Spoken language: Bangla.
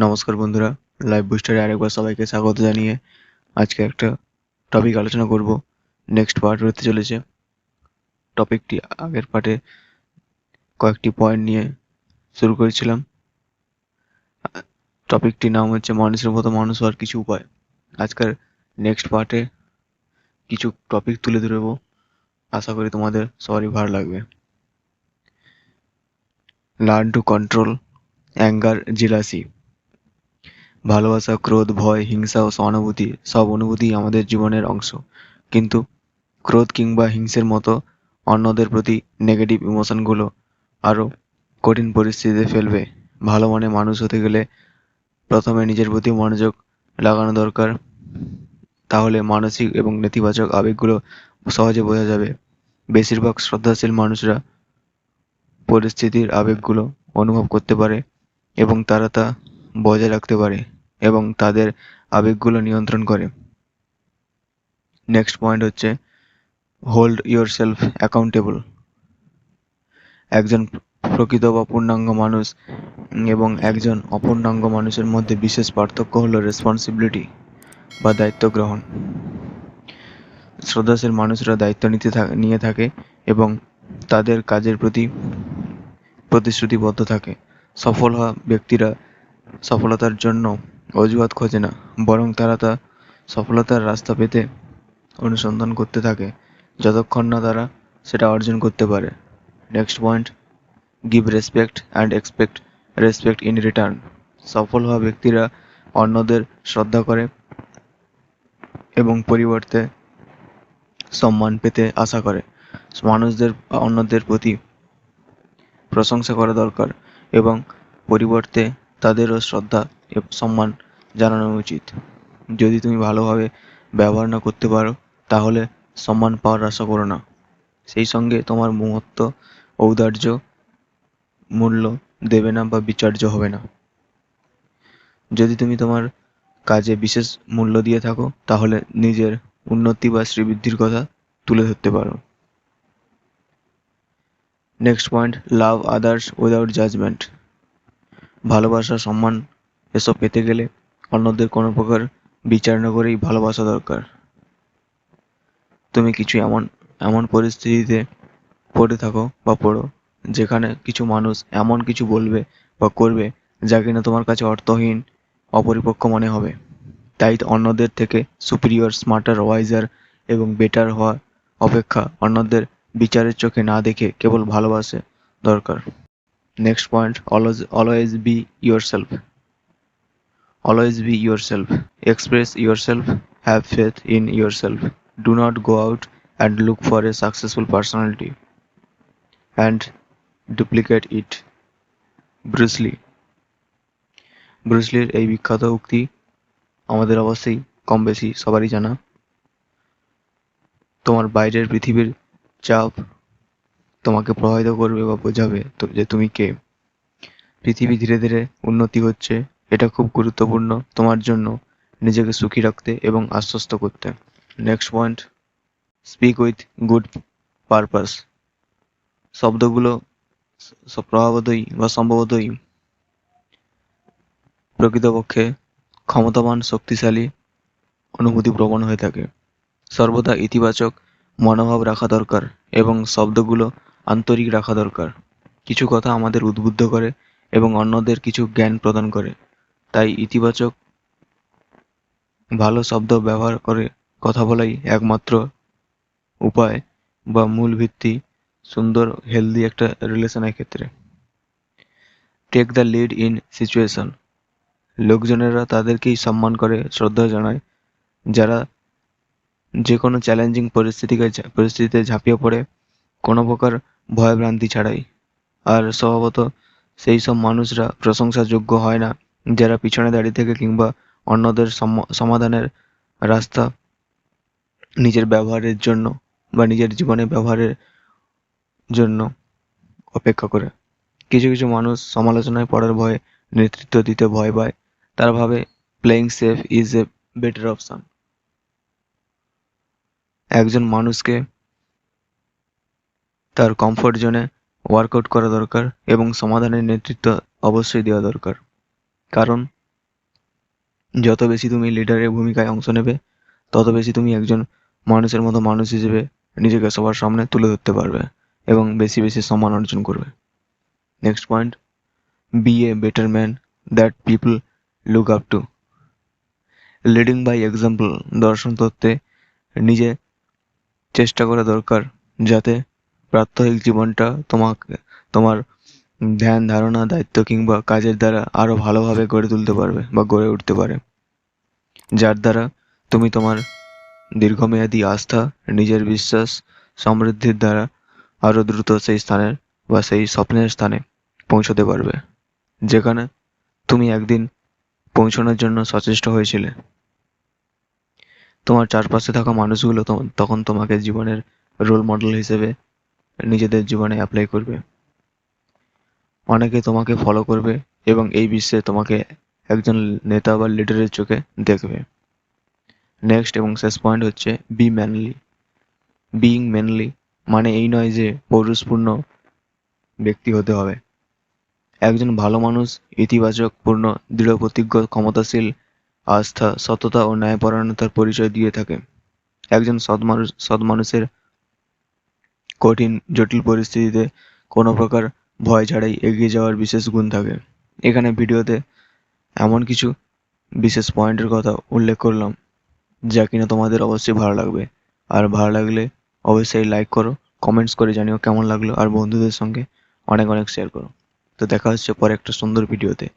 নমস্কার বন্ধুরা, লাইভ বুস্টারে আরেকবার সবাইকে স্বাগত জানিয়ে আজকে একটা টপিক আলোচনা করব। নেক্সট পার্ট হতে চলেছে। টপিকটি আগের পার্টে কয়েকটি পয়েন্ট নিয়ে শুরু করেছিলাম। টপিকটির নাম হচ্ছে মানুষের মতো মানুষ হওয়ার কিছু উপায়। আজকের নেক্সট পার্টে কিছু টপিক তুলে ধরবো, আশা করি তোমাদের সবারই ভালো লাগবে। Learn to control anger, jealousy. ভালোবাসা, ক্রোধ, ভয়, হিংসা ও সহানুভূতি সব অনুভূতি আমাদের জীবনের অংশ, কিন্তু ক্রোধ কিংবা হিংসের মতো অন্যদের প্রতি নেগেটিভ ইমোশনগুলো আরও কঠিন পরিস্থিতিতে ফেলবে। ভালো মনে মানুষ হতে গেলে প্রথমে নিজের প্রতি মনোযোগ লাগানো দরকার, তাহলে মানসিক এবং নেতিবাচক আবেগগুলো সহজে বোঝা যাবে। বেশিরভাগ শ্রদ্ধাশীল মানুষরা পরিস্থিতির আবেগগুলো অনুভব করতে পারে এবং তারা তা বজায় রাখতে পারে এবং তাদের আবেগগুলো নিয়ন্ত্রণ করে। নেক্সট পয়েন্ট হচ্ছে হোল্ড ইয়োর সেলফ অ্যাকাউন্টেবল। একজন প্রকৃত বা পূর্ণাঙ্গ মানুষ এবং একজন অপূর্ণাঙ্গ মানুষের মধ্যে বিশেষ পার্থক্য হলো রেসপন্সিবিলিটি বা দায়িত্ব গ্রহণ। শ্রদ্ধাশীল মানুষরা দায়িত্ব নিয়ে থাকে এবং তাদের কাজের প্রতি প্রতিশ্রুতিবদ্ধ থাকে। সফল হওয়া ব্যক্তিরা সফলতার জন্য অজুহাত খোঁজে না, বরং তারা তা সফলতার রাস্তা পেতে অনুসন্ধান করতে থাকে যতক্ষণ না তারা সেটা অর্জন করতে পারে। Next point, give respect and expect respect in return. সফল হওয়া ব্যক্তিরা অন্যদের শ্রদ্ধা করে এবং পরিবর্তে সম্মান পেতে আশা করে। মানুষদের অন্যদের প্রতি প্রশংসা করা দরকার এবং পরিবর্তে তাদেরও শ্রদ্ধা এবং সম্মান জানানো উচিত। যদি তুমি ভালোভাবে ব্যবহার না করতে পারো, তাহলে সম্মান পাওয়ার আশা করো না। সেই সঙ্গে তোমার মহত্ব, ঔদার্য মূল্য দেবে না বা বিচার্য হবে না। যদি তুমি তোমার কাজে বিশেষ মূল্য দিয়ে থাকো, তাহলে নিজের উন্নতি বা শ্রীবৃদ্ধির কথা তুলে ধরতে পারো। নেক্সট পয়েন্ট, লাভ আদার্স উইদাউট জাজমেন্ট। ভালোবাসা, সম্মান এসব পেতে গেলে অন্যদের কোনো প্রকার বিচার না করেই ভালোবাসা দরকার। তুমি কিছু এমন এমন পরিস্থিতিতে পড়ো যেখানে কিছু মানুষ এমন কিছু বলবে বা করবে যা কিনা তোমার কাছে অর্থহীন, অপরিপক্ক মনে হবে। তাই অন্যদের থেকে সুপিরিয়র, স্মার্টার, ওয়াইজার এবং বেটার হওয়া অপেক্ষা অন্যদের বিচারের চোখে না দেখে কেবল ভালোবাসে দরকার। Next point, always be yourself. Always be yourself. Express yourself. Have faith in yourself. Do not go out and look for a successful personality and duplicate it. Bruce Lee. Bruce লির এই বিখ্যাত উক্তি আমাদের অবশ্যই কম বেশি সবারই জানা। তোমার বাইরের পৃথিবীর চাপ তোমাকে প্রভাবিত করবে বা বোঝাবে যে তুমি কে। পৃথিবী ধীরে ধীরে উন্নতি হচ্ছে, এটা খুব গুরুত্বপূর্ণ তোমার জন্য নিজেকে সুখী রাখতে এবং আশ্বস্ত করতে। Next point, speak with good purpose. শব্দগুলো স্বভাবতই বা সম্ভবতই প্রকৃতপক্ষে ক্ষমতাবান, শক্তিশালী, অনুভূতিপ্রবণ হয়ে থাকে। সর্বদা ইতিবাচক মনোভাব রাখা দরকার এবং শব্দগুলো আন্তরিক রাখা দরকার। কিছু কথা আমাদের উদ্বুদ্ধ করে এবং অন্যদের কিছু জ্ঞান প্রদান করে। তাই ইতিবাচক ভালো শব্দ ব্যবহার করে কথা বলাই একমাত্র উপায় বা মূল ভিত্তি সুন্দর হেলদি একটা রিলেশনের ক্ষেত্রে। Take the lead in situation. লোকজনেরা তাদেরকেই সম্মান করে, শ্রদ্ধা জানায় যারা যে কোনো চ্যালেঞ্জিং পরিস্থিতিতে ঝাঁপিয়ে পড়ে কোনো প্রকার ভয়ভ্রান্তি ছাড়াই। আর স্বভাবত সেই সব মানুষরা প্রশংসাযোগ্য হয় না যারা পিছনে দাঁড়িয়ে থেকে কিংবা অন্যদের সমাধানের রাস্তা নিজের ব্যবহারের জন্য বা নিজের জীবনে ব্যবহারের জন্য অপেক্ষা করে। কিছু কিছু মানুষ সমালোচনায় পড়ার ভয়ে নেতৃত্ব দিতে ভয় পায়। তারা ভাবে playing safe is a better option. একজন মানুষকে তার কমফোর্ট জোনে ওয়ার্কআউট করা দরকার এবং সমাধানের নেতৃত্ব অবশ্যই দেওয়া দরকার। কারণ যত বেশি তুমি লিডারের ভূমিকায় অংশ নেবে, তত বেশি তুমি একজন মানুষের মতো মানুষ হিসেবে নিজেকে সবার সামনে তুলে ধরতে পারবে এবং বেশি বেশি সম্মান অর্জন করবে। Next point, be a better man that people look up to. Leading by example দর্শন তত্ত্বে নিজে চেষ্টা করা দরকার, যাতে প্রাত্যহিক জীবনটা তোমার ধ্যান ধারণা দায়িত্ব কিংবা কাজের দ্বারা আরো ভালোভাবে গড়ে তুলতে পারবে বা গড়ে উঠতে পারে, যার দ্বারা তুমি তোমার দীর্ঘমেয়াদী আস্থা, নিজের বিশ্বাস, সমৃদ্ধির দ্বারা আরো দ্রুত সেই স্থানের বা সেই স্বপ্নের স্থানে পৌঁছতে পারবে, যেখানে তুমি একদিন পৌঁছানোর জন্য সচেষ্ট হয়েছিলে। তোমার চারপাশে থাকা মানুষগুলো তখন তোমাকে জীবনের রোল মডেল হিসেবে নিজেদের জীবনে অ্যাপ্লাই করবে। অনেকে তোমাকে ফলো করবে এবং এই বিশ্বে তোমাকে একজন নেতা বা লিডারের চোখে দেখবে। নেক্সট এবং শেষ পয়েন্ট হচ্ছে বি ম্যানলি। বিইং ম্যানলি মানে এই নয় যে পৌরুষপূর্ণ ব্যক্তি হতে হবে। একজন ভালো মানুষ ইতিবাচক পূর্ণ, দৃঢ়প্রতিজ্ঞ, ক্ষমতাশীল, আস্থা, সততা ও ন্যায়পরায়ণতার পরিচয় দিয়ে থাকে। একজন সৎ মানুষের কঠিন জটিল পরিস্থিতিতে কোনো প্রকার ভয় ছাড়াই এগিয়ে যাওয়ার বিশেষ গুণ থাকে। এখানে ভিডিওতে এমন কিছু বিশেষ পয়েন্টের কথা উল্লেখ করলাম যা কিনা তোমাদের অবশ্যই ভালো লাগবে। আর ভালো লাগলে অবশ্যই লাইক করো, কমেন্টস করে জানিও কেমন লাগলো, আর বন্ধুদের সঙ্গে অনেক অনেক শেয়ার করো। তো দেখা হচ্ছে পরে একটা সুন্দর ভিডিওতে।